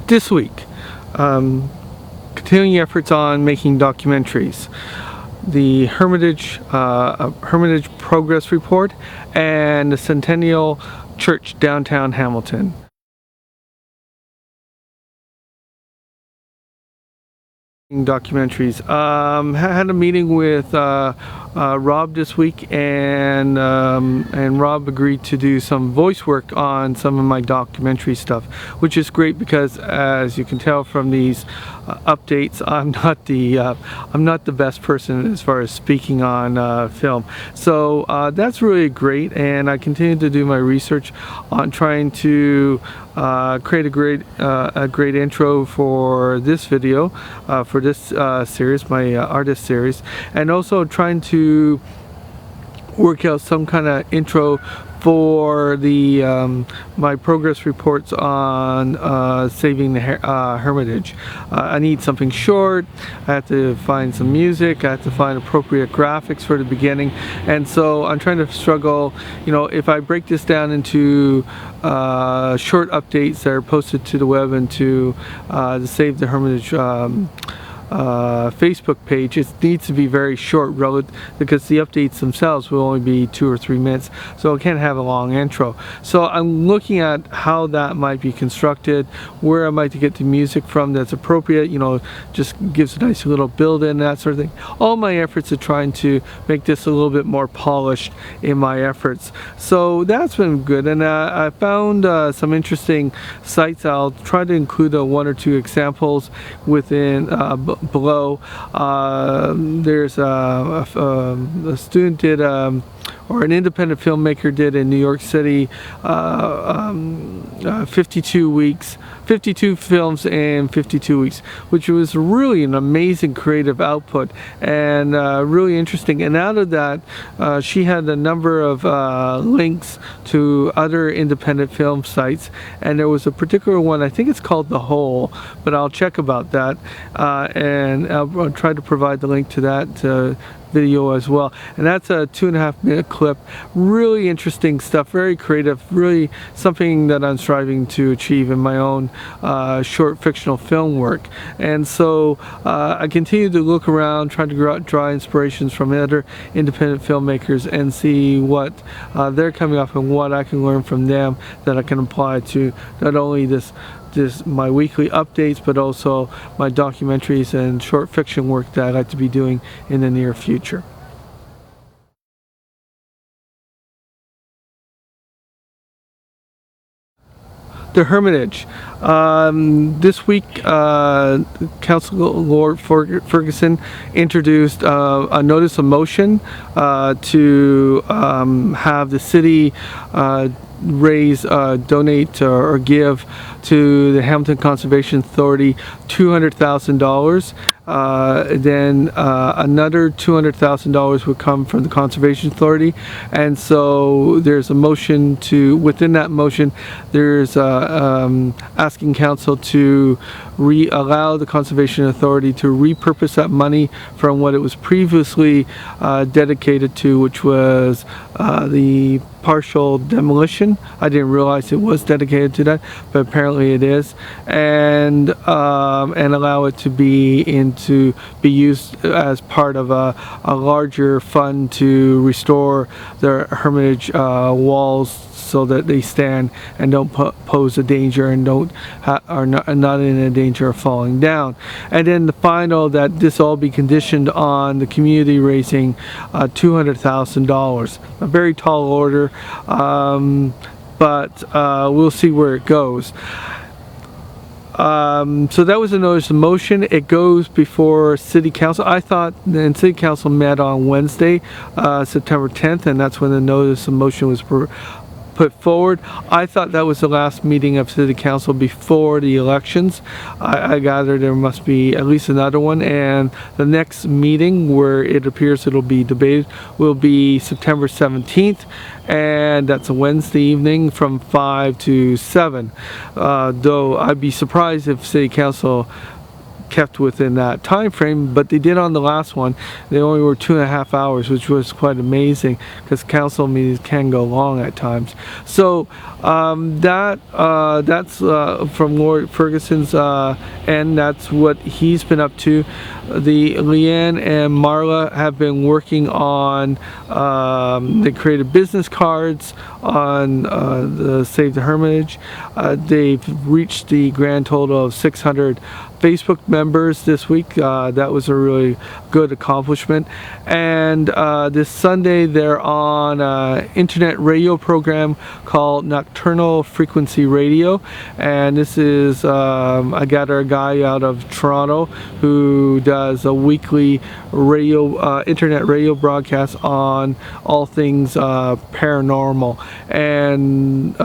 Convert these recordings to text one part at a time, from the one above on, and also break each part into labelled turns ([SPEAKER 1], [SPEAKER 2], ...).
[SPEAKER 1] This week, continuing efforts on making documentaries. The Hermitage Progress Report and the Centennial Church downtown Hamilton. Documentaries. Had a meeting with Rob this week, and Rob agreed to do some voice work on some of my documentary stuff, which is great because, as you can tell from these updates, I'm not the best person as far as speaking on film. So that's really great, and I continue to do my research on trying to create a great intro for this video, for this series, my artist series, and also trying to work out some kind of intro for the my progress reports on saving the Hermitage. I need something short. I have to find some music. I have to find appropriate graphics for the beginning, and so I'm trying to struggle. You know, if I break this down into short updates that are posted to the web and to the Save the Hermitage Facebook page, it needs to be very short because the updates themselves will only be 2 or 3 minutes, so it can't have a long intro. So I'm looking at how that might be constructed, where I might get the music from that's appropriate, you know, just gives a nice little build in, that sort of thing. All my efforts are trying to make this a little bit more polished in my efforts. So that's been good, and I found some interesting sites. I'll try to include 1 or 2 examples within below. There's a student did or an independent filmmaker did in New York City 52 films in 52 weeks, which was really an amazing creative output and really interesting. And out of that, she had a number of links to other independent film sites, and there was a particular one, I think it's called The Hole, but I'll check about that, and I'll try to provide the link to that video as well. And that's a 2.5 minute clip. Really interesting stuff, very creative, really something that I'm striving to achieve in my own short fictional film work. And so I continue to look around, trying to draw inspirations from other independent filmmakers and see what they're coming up and what I can learn from them that I can apply to not only my weekly updates, but also my documentaries and short fiction work that I'd like to be doing in the near future. The Hermitage. This week, Councilor Ferguson introduced a notice of motion to have the city donate or give to the Hamilton Conservation Authority $200,000. Then another $200,000 would come from the Conservation Authority, and so there's a motion within that motion, there's asking council to allow the Conservation Authority to repurpose that money from what it was previously dedicated to, which was the partial demolition. I didn't realize it was dedicated to that, but apparently it is, and allow it to be used as part of a larger fund to restore the Hermitage walls so that they stand and don't pose a danger and are not in a danger of falling down. And then the final, that this all be conditioned on the community raising $200,000. A very tall order, but we'll see where it goes. So that was a notice of motion. It goes before City Council. I thought, and City Council met on Wednesday, September 10th, and that's when the notice of motion was put forward. I thought that was the last meeting of City Council before the elections. I gather there must be at least another one, and the next meeting where it appears it'll be debated will be September 17th, and that's a Wednesday evening from 5 to 7. Though I'd be surprised if City Council kept within that time frame, but they did on the last one. They only were 2.5 hours, which was quite amazing because council meetings can go long at times. So that's from Lord Ferguson's end. That's what he's been up to. The Leanne and Marla have been working on, they created business cards on the Save the Hermitage. They've reached the grand total of 600 Facebook members this week. That was a really good accomplishment. And this Sunday they're on an internet radio program called Nocturnal Frequency Radio, and this is I got a guy out of Toronto who does a weekly radio internet radio broadcast on all things paranormal. And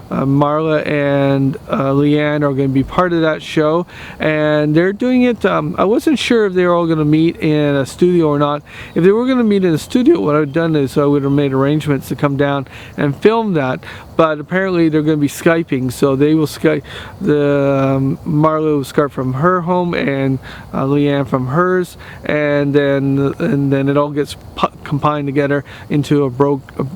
[SPEAKER 1] Marla and Leanne are going to be part of that show, and they're doing it. I wasn't sure if they were all going to meet in a studio or not. If they were going to meet in a studio, what I've done is I would have made arrangements to come down and film that. But apparently they're going to be Skyping, so they will Skype. Marla will Skype from her home and Leanne from hers, and then it all gets combined together into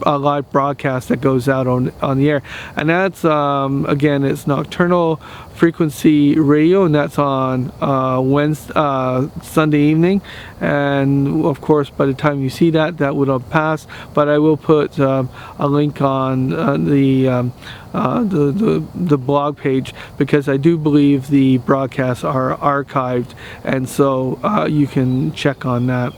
[SPEAKER 1] a live broadcast that goes out on the air. And that's again, it's Nocturnal Frequency Radio, and that's on Sunday evening. And of course, by the time you see that would have passed. But I will put a link on the blog page, because I do believe the broadcasts are archived, and so you can check on that.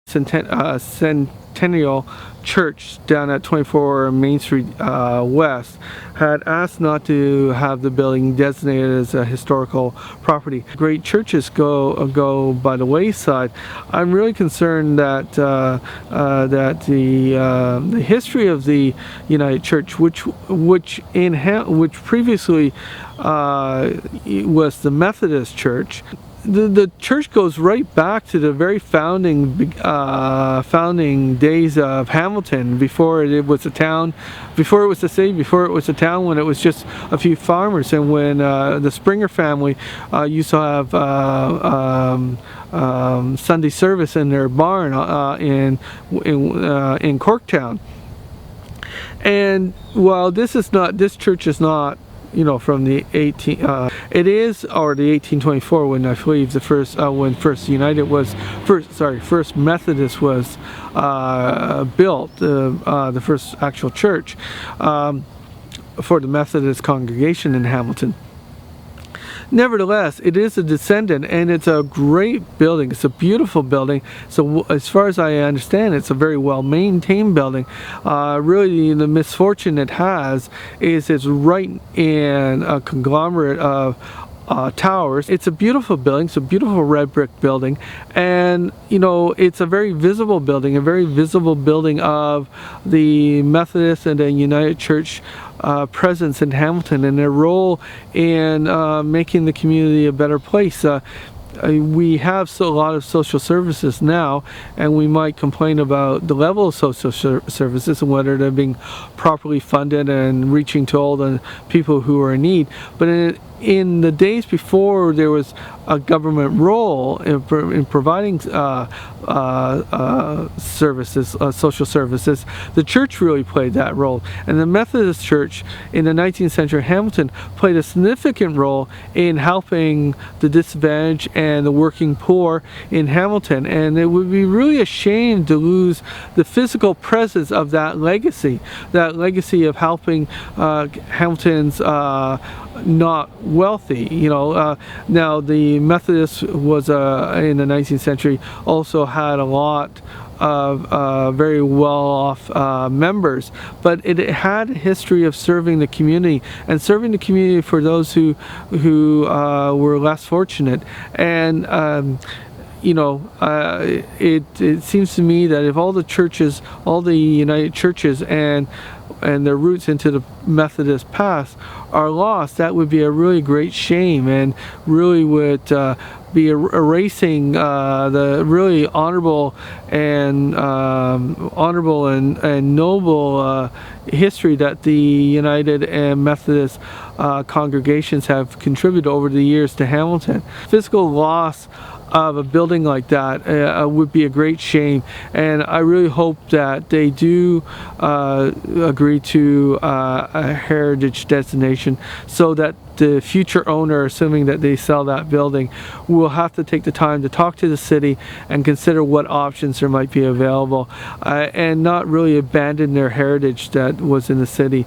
[SPEAKER 1] Centennial Church down at 24 Main Street West had asked not to have the building designated as a historical property. Great churches go by the wayside. I'm really concerned that that the history of the United Church, which previously was the Methodist Church. The church goes right back to the very founding days of Hamilton, before it was a town, before it was a city, before it was a town, when it was just a few farmers, and when the Springer family used to have Sunday service in their barn in Corktown. And while this church is not, from the 1824, when I believe First Methodist was built, the first actual church for the Methodist congregation in Hamilton. Nevertheless, it is a descendant, and it's a great building. It's a beautiful building. So as far as I understand, it's a very well-maintained building. Really, the misfortune it has is it's right in a conglomerate of towers. It's a beautiful building. It's a beautiful red brick building, and it's a very visible building, of the Methodist and the United Church presence in Hamilton, and their role in making the community a better place. We have a lot of social services now, and we might complain about the level of social services and whether they're being properly funded and reaching to all the people who are in need. But in the days before there was a government role in providing services, social services, the church really played that role. And the Methodist Church in the 19th century Hamilton played a significant role in helping the disadvantaged and the working poor in Hamilton. And it would be really a shame to lose the physical presence of that legacy of helping Hamilton's not wealthy. Now the Methodists was in the 19th century also had a lot of very well-off members, but it had a history of serving the community, and serving the community for those who were less fortunate. And it seems to me that if all the churches, all the United Churches and their roots into the Methodist past are lost, that would be a really great shame, and really would be erasing the really honorable and noble history that the United and Methodist congregations have contributed over the years to Hamilton. Physical loss of a building like that would be a great shame, and I really hope that they do agree to a heritage designation, so that the future owner, assuming that they sell that building, will have to take the time to talk to the city and consider what options there might be available, and not really abandon their heritage that was in the city,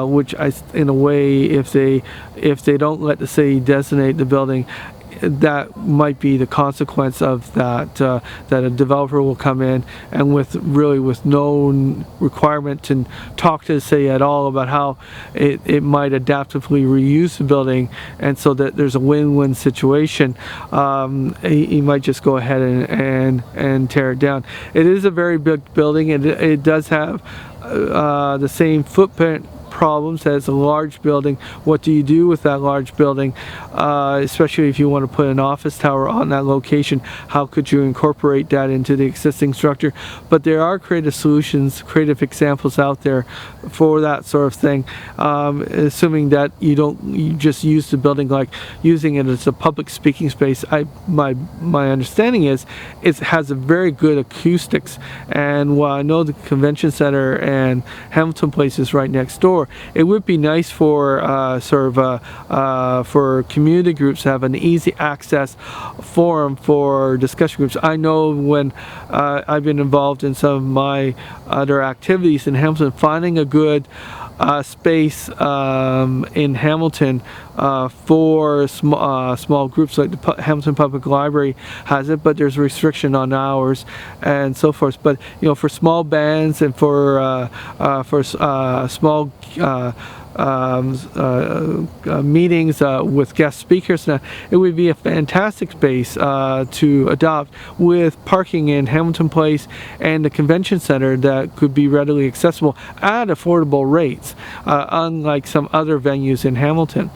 [SPEAKER 1] which in a way, if they don't let the city designate the building, that might be the consequence of that, that a developer will come in and with no requirement to talk to the city at all about how it might adaptively reuse the building, and so that there's a win-win situation. He might just go ahead and tear it down. It is a very big building, and it does have the same footprint problems as a large building. What do you do with that large building, especially if you want to put an office tower on that location? How could you incorporate that into the existing structure? But there are creative solutions, creative examples out there for that sort of thing, assuming that you just use the building like using it as a public speaking space. My understanding is it has a very good acoustics, and while I know the convention center and Hamilton Place is right next door, it would be nice for for community groups to have an easy access forum for discussion groups. I know when I've been involved in some of my other activities in Hamilton, finding a good space in Hamilton for small groups, like the Hamilton Public Library has it, but there's a restriction on hours and so forth. But for small bands and for small meetings with guest speakers, it would be a fantastic space to adopt, with parking in Hamilton Place and the convention center that could be readily accessible at affordable rates, unlike some other venues in Hamilton.